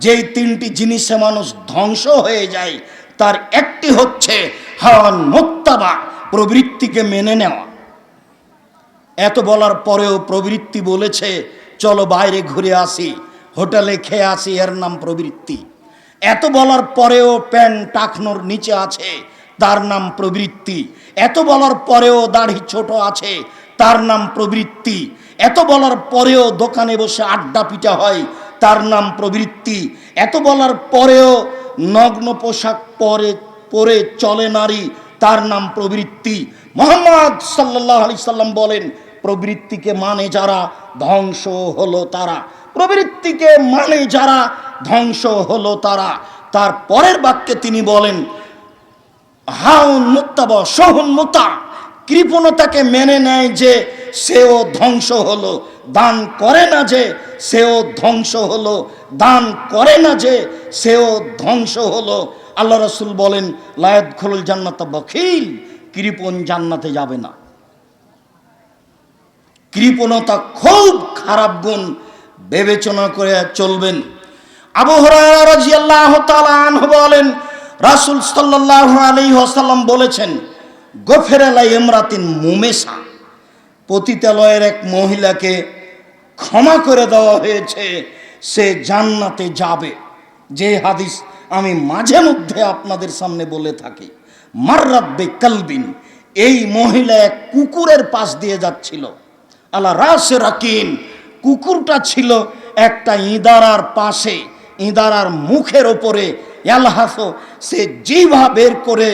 যেই তিনটি জিনিসে মানুষ ধ্বংস হয়ে যায় তার একটি হচ্ছে হাওয়ান মুত্তাবা, প্রবৃত্তিকে মেনে নেওয়া। এত বলার পরেও প্রবৃত্তি বলেছে চলো বাইরে ঘুরে আসি, হোটেলে খেয়ে আসি, এর নাম প্রবৃত্তি। এত বলার পরেও প্যান্ট টাকনোর নিচে আছে, তার নাম প্রবৃত্তি। এত বলার পরেও দাড়ি ছোট আছে, তার নাম প্রবৃত্তি। এত বলার পরেও দোকানে বসে আড্ডা পিটা হয়, তার নাম প্রবৃত্তি। এত বলার পরেও নগ্ন পোশাক পরে চলে নারী, তার নাম প্রবৃত্তি। মুহাম্মদ সাল্লাল্লাহু আলাইহি সাল্লাম বলেন, প্রবৃত্তিকে মানে যারা ধ্বংস হলো তারা। প্রবৃত্তিকে মানে যারা ধ্বংস হলো তারা। তার পরের বাক্যে তিনি বলেন হাউন মুত্তাবা সহুন মুতা, কৃপণতাকে মেনে নেয় যে সেও ধ্বংস হলো, দান করে না যে সেও ধ্বংস হলো, দান করে না যে সেও ধ্বংস হলো। আল্লাহ রাসূল বলেন লা ইয়াদখুলুল জান্নাতা বখিল, কৃপণ জান্নাতে যাবে না। কৃপণতা খুব খারাপ গুণ, বিবেচনা করে চলবেন। আবু হুরায়রা রাদিয়াল্লাহু তাআলা আনহু বলেন রাসূল সাল্লাল্লাহু আলাইহি ওয়াসাল্লাম বলেছেন গফিরা লা ইমরাতিন মুমেসা, পতিতালয়ের এক মহিলাকে ক্ষমা করে দেওয়া হয়েছে, সে জান্নাতে যাবে। যে হাদিস আমি মাঝে মধ্যে আপনাদের সামনে বলে থাকি। মাররাত বিকালবিন, এই মহিলা এক কুকুরের পাশ দিয়ে যাচ্ছিল। আলা রাসে রাকিন, কুকুরটা ছিল একটা ইঁদারার পাশে, ইঁদারার মুখের ওপরে। ইয়ালহাসো, সে জিহ্বা বের করে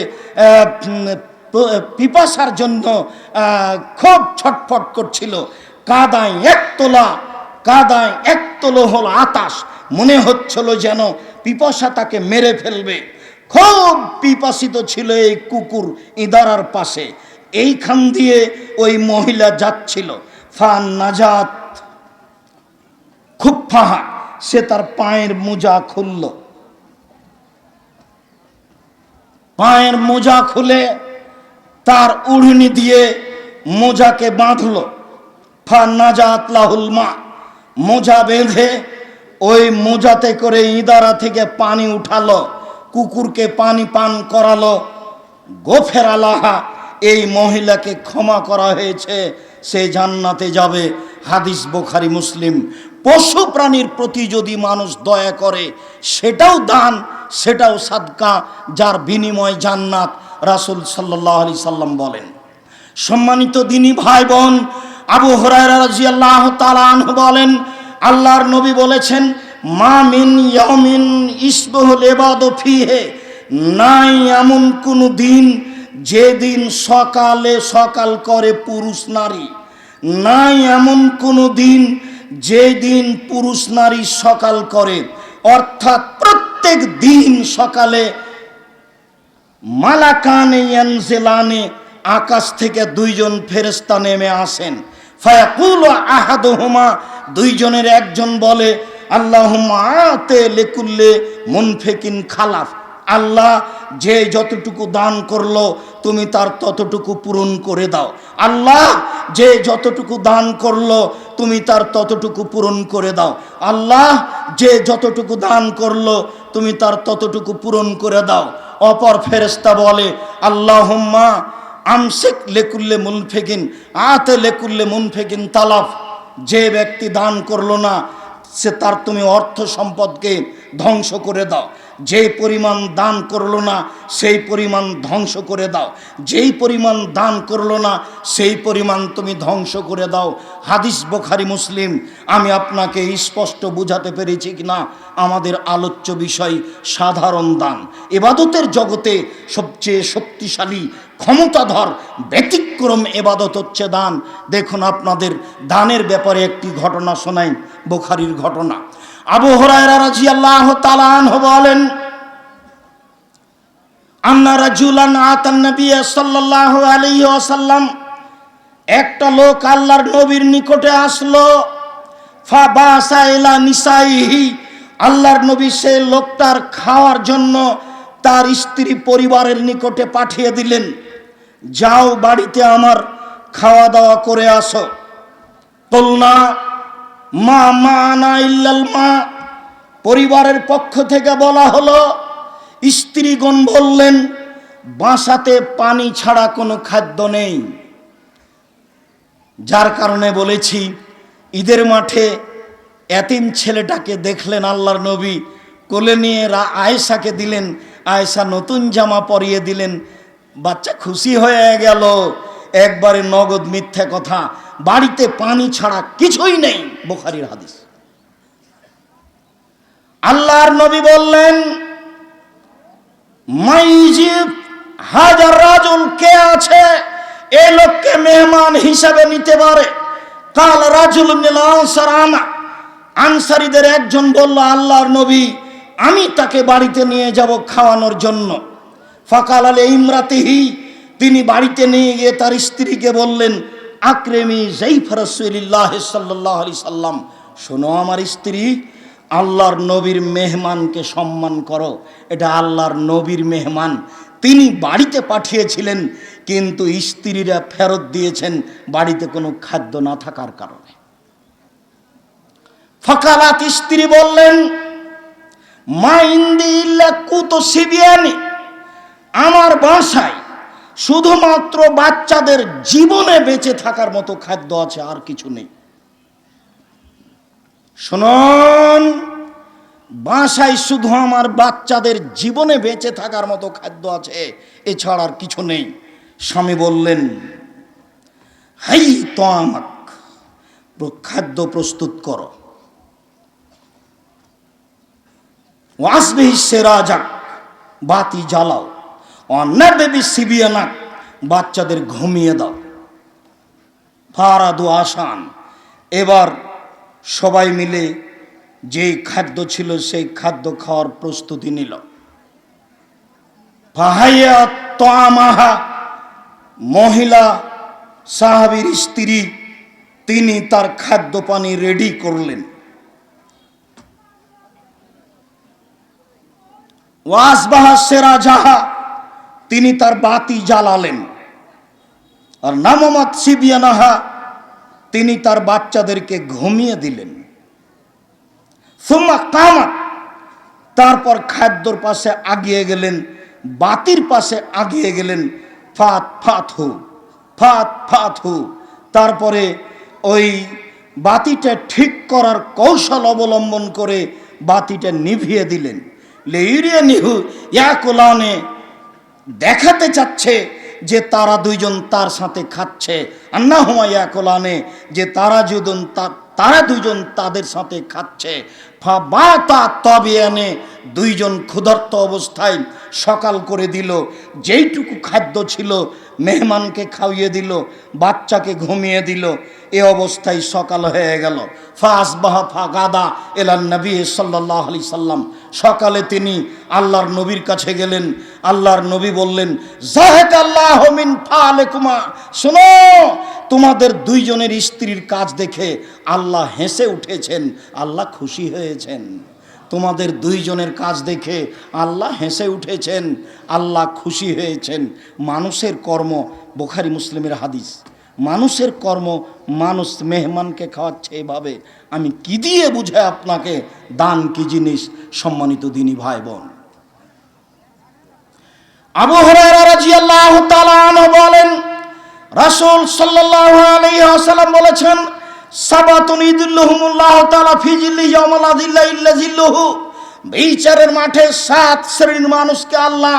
পিপাসার জন্য খুব ছটফট করছিল। কাদায় এক তোলা হল আতাস, মনে হচ্ছিল যেন পিপাসা তাকে মেরে ফেলবে। খুব পিপাসিত ছিল এই কুকুর ইঁদারার পাশে। এইখান দিয়ে ওই মহিলা যাচ্ছিল। ফান নাজাত খুব ফাহা, সে তার পায়ের মোজা খুলল। পায়ের মোজা খুলে তার উড়নি দিয়ে মোজাকে বাঁধল। ফান নাজাত লাহুল মা, মোজা বেঁধে ওই মোজাতে করে ইঁদারা থেকে পানি উঠালো, কুকুরকে পানি পান করালো। গোফের আলাহা, এই মহিলাকে ক্ষমা করা হয়েছে, সে জান্নাতে যাবে। হাদিস বুখারী মুসলিম। পশু প্রাণীর প্রতি যদি মানুষ দয়া করে সেটাও দান, সেটাও সাদকা, যার বিনিময় জান্নাত, রাসূল সাল্লাল্লাহু আলাইহি সাল্লাম বলেন। সম্মানিত দিনী ভাই বোন, আবু হুরায়রা রাদিয়াল্লাহু তাআলা আনহু বলেন আল্লাহর নবী বলেছেন মা মিন ইয়াউমিন ইসবহুল ইবাদু ফিহে, নাই এমন কোন দিন যেদিন সকাল করে পুরুষ নারী, নাই এমন কোন দিন যেদিন পুরুষ নারী সকাল করে। অর্থাৎ প্রত্যেক দিন সকালে মালাকানে ইয়ানজিলানে, আকাশ থেকে দুইজন ফেরেশতা নেমে আসেন। ফায়াকুলু আহাদুহুমা, দুইজনের একজন বলে আল্লাহুম্মা আতে লিকুল্লি মুনফিকিন খালাফ, আল্লাহ যে যতটুকু দান করলো তুমি তার ততটুকু পূরণ করে দাও। আল্লাহ যে যতটুকু দান করলো তুমি তার ততটুকু পূরণ করে দাও। আল্লাহ যে যতটুকু দান করলো তুমি তার ততটুকু পূরণ করে দাও। অপর ফেরেশতা বলে আল্লাহুম্মা আমসিক লিকুল্লি মুনফিকিন আতে লিকুল্লি মুনফিকিন তালাফ, যে ব্যক্তি দান করলো না সে তার তুমি অর্থ সম্পদকে ধ্বংস করে দাও। যেই পরিমাণ দান করলো না সেই পরিমাণ ধ্বংস করে দাও। যেই পরিমাণ দান করলো না সেই পরিমাণ তুমি ধ্বংস করে দাও। হাদিস বুখারী মুসলিম। আমি আপনাকে স্পষ্ট বুঝাতে পেরেছি কিনা আমাদের আলোচ্য বিষয় সাধারণ দান। ইবাদতের জগতে সবচেয়ে শক্তিশালী ক্ষমতাধর ব্যতিক্রম ইবাদত হচ্ছে দান। দেখুন আপনাদের দানের ব্যাপারে একটি ঘটনা শোনাই, বুখারীর ঘটনা। আবু হুরায়রা রাদিয়াল্লাহু তাআলা আনহু বলেন আন্না রাজুলান আতান নবী সাল্লাল্লাহু আলাইহি ওয়াসাল্লাম, একটা লোক আল্লাহর নবীর নিকটে আসলো। ফাবাসা ইলা নিসাইহি, আল্লাহর নবী সেই লোকটার খাওয়ার জন্য তার স্ত্রী পরিবারের নিকটে পাঠিয়ে দিলেন, যাও বাড়িতে আমার খাওয়া দাওয়া করে আসো। কুলনা মা মানা ইল্লাল মা, পরিবারের পক্ষ থেকে বলা হলো, স্ত্রীগণ বললেন বাসাতে পানি ছাড়া কোনো খাদ্য নেই। যার কারণে বলেছি, ঈদের মাঠে এতিম ছেলেটাকে দেখলেন আল্লাহর নবী, কোলে নিয়ে আয়েশাকে দিলেন, আয়েশা নতুন জামা পরিয়ে দিলেন, বাচ্চা খুশি হয়ে গেল। একবারে নগদ মিথ্যা কথা, বাড়িতে পানি ছাড়া কিছুই নেই, বুখারীর হাদিস। আল্লাহর নবী বললেন, মাইজিব হাজার রাজুল, কে আছে এই লোককে মেহমান হিসাবে নিতে পারে? কাল রাজুল মিনাল আনসার, আনা। আনসারীদের একজন বলল, আল্লাহর নবী, আমি তাকে বাড়িতে নিয়ে যাব খাওয়ানোর জন্য। ফাকাল আলে ইমরাতিহি, তিনি বাড়িতে নিয়ে গিয়ে তার স্ত্রীকে বললেন, আকরেমি যাইফা রাসূলিল্লাহ সাল্লাল্লাহু আলাইহি সাল্লাম, শোনো আমার স্ত্রী, আল্লাহর নবীর মেহমানকে সম্মান করো। এটা আল্লাহর নবীর মেহমান, তিনি বাড়িতে পাঠিয়েছিলেন, কিন্তু স্ত্রীরা ফেরত দিয়েছেন বাড়িতে কোনো খাদ্য না থাকার কারণে। ফাকালাত, স্ত্রী বললেন, মা ইন্দি ইল্লা কুতু সিবিয়ানি, আমার বাসায় শুধুমাত্র বাচ্চাদের জীবনে বেঁচে থাকার মতো খাদ্য আছে, আর কিছু নেই। শুনুন, বাসায় শুধু আমার বাচ্চাদের জীবনে বেঁচে থাকার মতো খাদ্য আছে, এছাড়া আর কিছু নেই। স্বামী বললেন, হাই তামাক, খাদ্য প্রস্তুত করো। ওয়াসবিহি সিরাজাক, বাতি জ্বালাও। অন্নারদেবী সিবিয়ানাক, বাচ্চাদের ঘুমিয়ে দাও। ফারাদু আসান, এবার সবাই মিলে যেই খাদ্য ছিল সেই খাদ্য খাওয়ার প্রস্তুতি নিল। ফাহাইয়া তামাহা, মহিলা সাহাবীর স্ত্রী, তিনি তার খাদ্য পানি রেডি করলেন। ওয়াসবাহা সিরাজাহা, তিনি তার বাতি জ্বালালেন। আর নামামাত সিবিয়ানাহা, তিনি তার বাচ্চাদেরকে ঘুমিয়ে দিলেন। সুম্মা কামাত, তারপর খাদ্যর পাশে আগিয়ে গেলেন, বাতির পাশে আগিয়ে গেলেন। ফাত ফাতহু, ফাত ফাতহু, তারপরে ওই বাতিটা ঠিক করার কৌশল অবলম্বন করে বাতিটা নিভিয়ে দিলেন। লেইরিয়া নিহু ইয়াকুলানে, দেখাতে চাচ্ছে যে তারা দুইজন তার সাথে খাচ্ছে। আন্নাহুমা ইয়াকুলানে, যে তারা দুইজন তাদের সাথে খাচ্ছে। ফাবাতা তাবিয়ানে, দুইজন ক্ষুধার্ত অবস্থায় সকাল করে দিল। যেইটুকু খাদ্য ছিল মেহমানকে খাইয়ে দিল, বাচ্চাকে ঘুমিয়ে দিল। এ অবস্থায় সকাল হয়ে গেল। ফাসবাহা ফাগাদা এলান নবী সাল্লাল্লাহু আলাইহি সাল্লাম, সকালে তিনি আল্লাহর নবীর কাছে গেলেন। আল্লাহর নবী বললেন, যাহাকাল্লাহু মিন ফালিকুমা, শোনো, তোমাদের দুইজনের স্ত্রীর কাজ দেখে আল্লাহ হেসে উঠেছেন, আল্লাহ খুশি হয়েছেন। তোমাদের দুইজনের কাজ দেখে আল্লাহ হেসে উঠেছেন, আল্লাহ খুশি হয়েছেন। মানুষের কর্ম, বুখারী মুসলিমের হাদিস, মানুষের কর্ম, মানুষ মেহমানকে খাওয়াচ্ছে এভাবে। আমি কি দিয়ে বুঝাই আপনাকে দান কি জিনিস? সম্মানিত দিনী ভাই বোন, আবু হুরায়রা রাদিয়াল্লাহু তাআলা আনহু বলেন, রাসূল সাল্লাল্লাহু আলাইহি ওয়াসাল্লাম বলেছেন, সাবাতুন ইযিল্লুহুমুল্লাহু তাআলা ফি জিল্লিহি ইয়াওমা লা যিল্লা ইল্লা যিল্লুহু, বিচারের মাঠে 7 শ্রেণীর মানুষকে আল্লাহ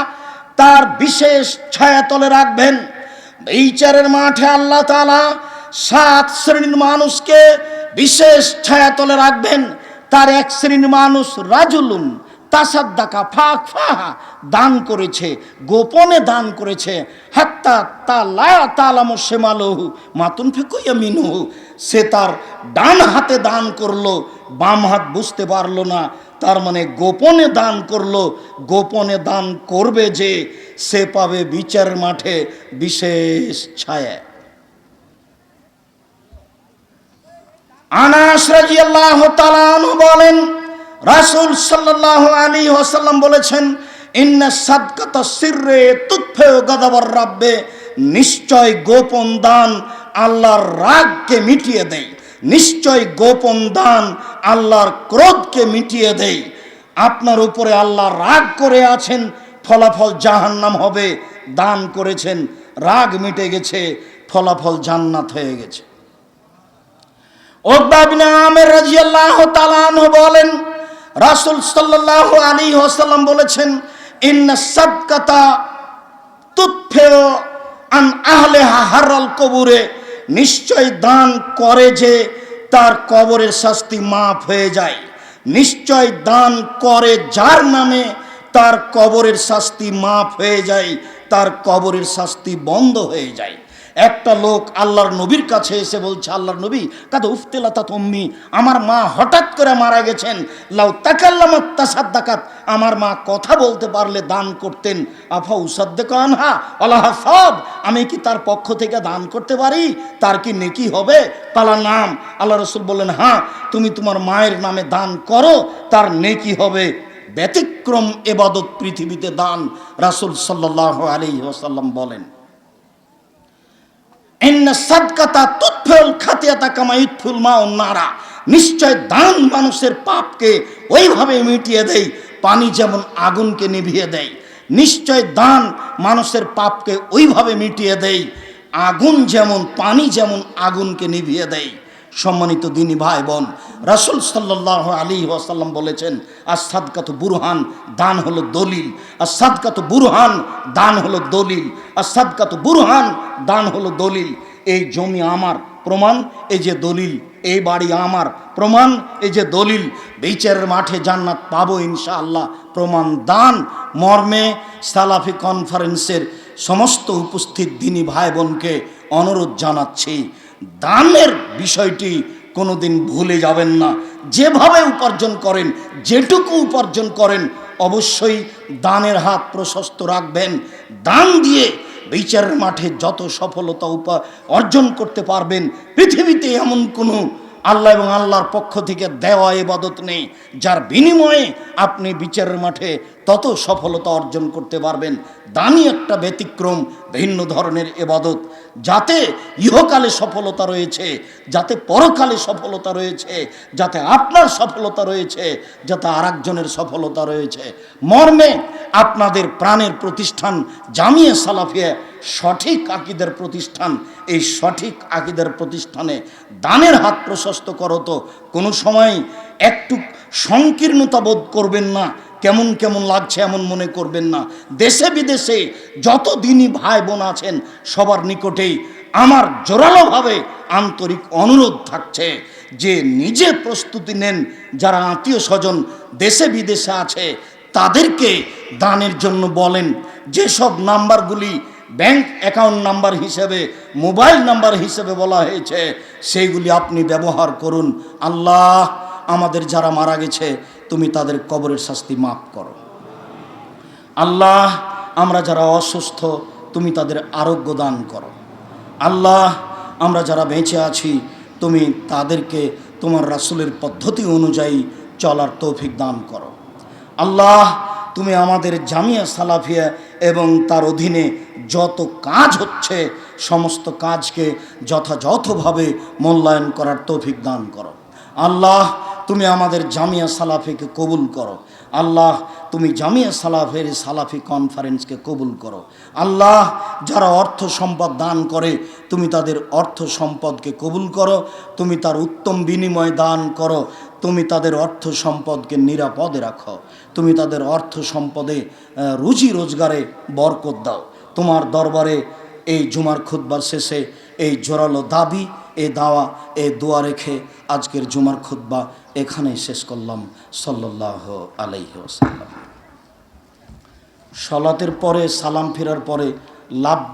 তার বিশেষ ছায়াতলে রাখবেন। বিচারের মাঠে আল্লাহ তাআলা 7 শ্রেণীর মানুষকে বিশেষ ছায়াতলে রাখবেন। তার এক শ্রেণীর মানুষ রাজুলুন তাসাদ্দাকা ফাখফাহা, দান করেছে, গোপনে দান করেছে। হাত্তা তা লা তালামু শিমালুহু মা তুনফিকু ইয়ামিনুহু, সে তার ডান হাতে দান করলো, বাম হাত বুঝতে পারলো না। তার মানে গোপনে দান করলো। গোপনে দান করবে যে, সে পাবে বিচারের মাঠে বিশেষ ছায়া। আনাস রাদিয়াল্লাহু তাআলা আনহু বলেন, রাসূল সাল্লাল্লাহু আলাইহি ওয়াসাল্লাম বলেছেন, ইন্না সাদকাতা সিররে তুতফিউ গাদাবার রাব্বে, নিশ্চয় গোপন দান আল্লাহর রাগকে মিটিয়ে দেয়। নিশ্চয় গোপন দান আল্লাহর ক্রোধকে মিটিয়ে দেয়। আপনার উপরে আল্লাহ রাগ করে আছেন, ফলাফল জাহান্নাম হবে। দান করেছেন, রাগ মিটে গেছে, ফলাফল জান্নাত হয়ে গেছে। উকবা বিন আমির রাদিয়াল্লাহু তাআলা আনহু বলেন, রাসূল সাল্লাল্লাহু আলাইহি ওয়াসাল্লাম বলেছেন, ইন্না সাদকাতা তুতফিউ আন আহলিহা হারাল কবুরে, নিশ্চয় দান করে যে তার কবরের শাস্তি মাফ হয়ে যায়। নিশ্চয় দান করে যার নামে তার কবরের শাস্তি মাফ হয়ে যায়, তার কবরের শাস্তি বন্ধ হয়ে যায়। একটা লোক আল্লাহর নবীর কাছে এসে বলছে, আল্লাহর নবী, কাদা উফতিলাতা তুম্মি, আমার মা হঠাৎ করে মারা গেছেন, লাউ তাকাল্লামাত তাসাদ্দাকাত, আমার মা কথা বলতে পারলে দান করতেন, আফা উসাদ্দিকু আনহা আল্লাহ সব, আমি কি তার পক্ষ থেকে দান করতে পারি? তার কি নেকি হবে? কালা নাম। আল্লাহ রাসূল বললেন, হ্যাঁ, তুমি তোমার মায়ের নামে দান করো, তার নেকি হবে। ব্যতিক্রম ইবাদত পৃথিবীতে দান। রাসূল সাল্লাল্লাহু আলাইহি ওয়াসাল্লাম বলেন, ইন্না সাদকাতা তুতফিউল খাতিয়াতা কামা ইতফিউল মাউন নারা, নিশ্চয় দান মানুষের পাপকে ওইভাবে মিটিয়ে দেয়, পানি যেমন আগুনকে নিভিয়ে দেয়। নিশ্চয় দান মানুষের পাপকে ওইভাবে মিটিয়ে দেয়, আগুন যেমন, পানি যেমন আগুনকে নিভিয়ে দেয়। সম্মানিত দিনী ভাই বোন, রাসূল সাল্লাল্লাহু আলাইহি ওয়াসাল্লাম বলেছেন, আস-সাদকাতু বুরহান, দান হলো দলিল। আস-সাদকাতু বুরহান, দান হলো দলিল। আস-সাদকাতু বুরহান, দান হলো দলিল। এই জমি আমার, প্রমাণ এই যে দলিল। এই বাড়ি আমার, প্রমাণ এই যে দলিল। বিচারের মাঠে জান্নাত পাবো ইনশাআল্লাহ, প্রমাণ দান। মর্মে সালাফি কনফারেন্সের সমস্ত উপস্থিত দিনী ভাই বোনকে অনুরোধ জানাচ্ছি, দানের বিষয়টি কোনোদিন ভুলে যাবেন না। যেভাবে উপার্জন করেন, যেটুকু উপার্জন করেন, অবশ্যই দানের হাত প্রশস্ত রাখবেন। দান দিয়ে বিচারের মাঠে যত সফলতা অর্জন করতে পারবেন, পৃথিবীতে এমন কোনো আল্লাহ এবং আল্লাহর পক্ষ থেকে দেওয়া ইবাদত নেই যার বিনিময়ে আপনি বিচারের মাঠে তত সফলতা অর্জন করতে পারবেন। দানই একটা ব্যতিক্রম, ভিন্ন ধরনের ইবাদত, যাতে ইহকালে সফলতা রয়েছে, যাতে পরকালে সফলতা রয়েছে, যাতে আপনার সফলতা রয়েছে, যাতে আরেকজনের সফলতা রয়েছে। মর্মে আপনাদের প্রাণের প্রতিষ্ঠান জামিয়া সালাফিয়া সঠিক আকীদার প্রতিষ্ঠান। এই সঠিক আকীদার প্রতিষ্ঠানে দানের হাত প্রশস্ত করো তো কোনো সময় একটু সংকীর্ণতা বোধ করবেন না, কেমন কেমন লাগছে এমন মনে করবেন না। দেশে বিদেশে যত দিনী ভাই বোন আছেন সবার নিকটেই আমার জোরালোভাবে আন্তরিক অনুরোধ থাকছে যে নিজে প্রস্তুতি নেন, যারা আত্মীয় স্বজন দেশে বিদেশে আছে তাদেরকে দানের জন্য বলেন। যেসব নাম্বারগুলি ব্যাংক অ্যাকাউন্ট নাম্বার হিসেবে, মোবাইল নাম্বার হিসেবে বলা হয়েছে, সেইগুলি আপনি ব্যবহার করুন। আল্লাহ, আমাদের যারা মারা গেছে তুমি তাদের কবরের শাস্তি মাফ করো। আল্লাহ, আমরা যারা অসুস্থ তুমি তাদের আরোগ্য দান করো। আল্লাহ, আমরা যারা বেঁচে আছি তুমি তাদেরকে তোমার রাসূলের পদ্ধতি অনুযায়ী চলার তৌফিক দান করো। আল্লাহ, তুমি আমাদের জামিয়া সালাফিয়া এবং তার অধীনে যত কাজ হচ্ছে সমস্ত কাজকে যথাযথভাবে মূল্যায়ন করার তৌফিক দান করো। আল্লাহ, তুমি আমাদের জামিয়া সালাফিকে কবুল করো। আল্লাহ, তুমি জামিয়া সালাফের সালাফি কনফারেন্সকে কবুল করো। আল্লাহ, যারা অর্থ সম্পদ দান করে তুমি তাদের অর্থ সম্পদকে কবুল করো। তুমি তার উত্তম বিনিময় দান করো। তুমি তাদের অর্থ সম্পদকে নিরাপদে রাখো। তুমি তাদের অর্থ সম্পদে রুজি রোজগারে বরকত দাও। তোমার দরবারে এই জুমার খুতবার শেষে এই জোরালো দাবি, এই দাওয়া, এই দোয়া রেখে আজকের জুমার খুতবা এখানেই শেষ করলাম। সাল্লাল্লাহু আলাইহি ওয়াসাল্লাম। সালাতের পরে, সালাম ফেরার পরে লাভ